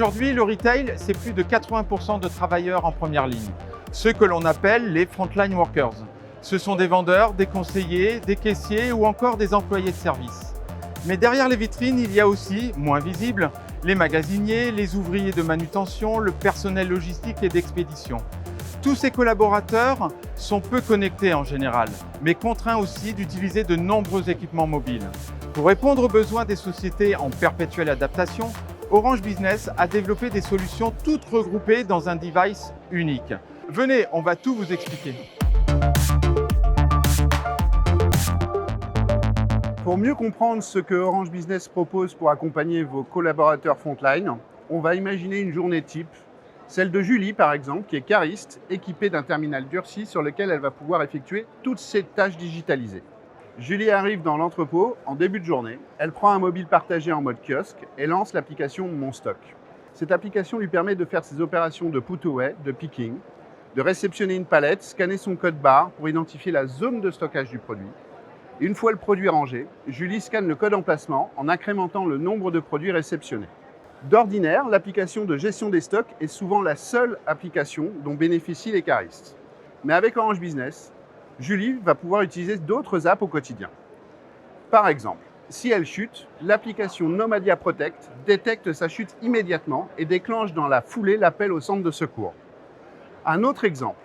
Aujourd'hui, le retail, c'est plus de 80% de travailleurs en première ligne, ceux que l'on appelle les frontline workers. Ce sont des vendeurs, des conseillers, des caissiers ou encore des employés de service. Mais derrière les vitrines, il y a aussi, moins visibles, les magasiniers, les ouvriers de manutention, le personnel logistique et d'expédition. Tous ces collaborateurs sont peu connectés en général, mais contraints aussi d'utiliser de nombreux équipements mobiles. Pour répondre aux besoins des sociétés en perpétuelle adaptation, Orange Business a développé des solutions toutes regroupées dans un device unique. Venez, on va tout vous expliquer. Pour mieux comprendre ce que Orange Business propose pour accompagner vos collaborateurs frontline, on va imaginer une journée type, celle de Julie par exemple, qui est cariste, équipée d'un terminal durci sur lequel elle va pouvoir effectuer toutes ses tâches digitalisées. Julie arrive dans l'entrepôt en début de journée, elle prend un mobile partagé en mode kiosque et lance l'application Mon Stock. Cette application lui permet de faire ses opérations de put-away, de picking, de réceptionner une palette, scanner son code barre pour identifier la zone de stockage du produit. Une fois le produit rangé, Julie scanne le code emplacement en incrémentant le nombre de produits réceptionnés. D'ordinaire, l'application de gestion des stocks est souvent la seule application dont bénéficient les caristes. Mais avec Orange Business, Julie va pouvoir utiliser d'autres apps au quotidien. Par exemple, si elle chute, l'application Nomadia Protect détecte sa chute immédiatement et déclenche dans la foulée l'appel au centre de secours. Un autre exemple.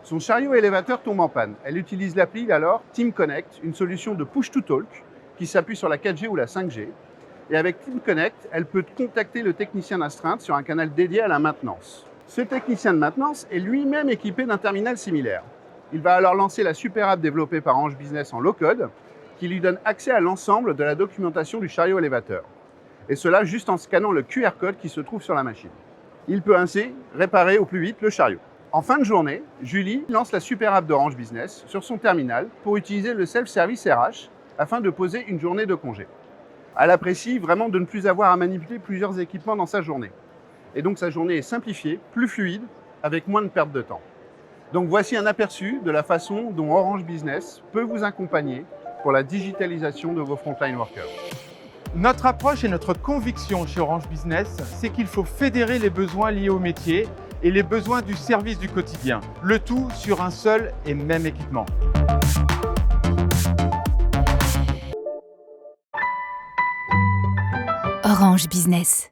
Son chariot élévateur tombe en panne. Elle utilise l'appli alors Team Connect, une solution de push-to-talk qui s'appuie sur la 4G ou la 5G. Et avec Team Connect, elle peut contacter le technicien d'astreinte sur un canal dédié à la maintenance. Ce technicien de maintenance est lui-même équipé d'un terminal similaire. Il va alors lancer la super app développée par Orange Business en low-code qui lui donne accès à l'ensemble de la documentation du chariot élévateur. Et cela juste en scannant le QR code qui se trouve sur la machine. Il peut ainsi réparer au plus vite le chariot. En fin de journée, Julie lance la super app d'Orange Business sur son terminal pour utiliser le self-service RH afin de poser une journée de congé. Elle apprécie vraiment de ne plus avoir à manipuler plusieurs équipements dans sa journée. Et donc sa journée est simplifiée, plus fluide, avec moins de perte de temps. Donc voici un aperçu de la façon dont Orange Business peut vous accompagner pour la digitalisation de vos frontline workers. Notre approche et notre conviction chez Orange Business, c'est qu'il faut fédérer les besoins liés au métier et les besoins du service du quotidien, le tout sur un seul et même équipement. Orange Business.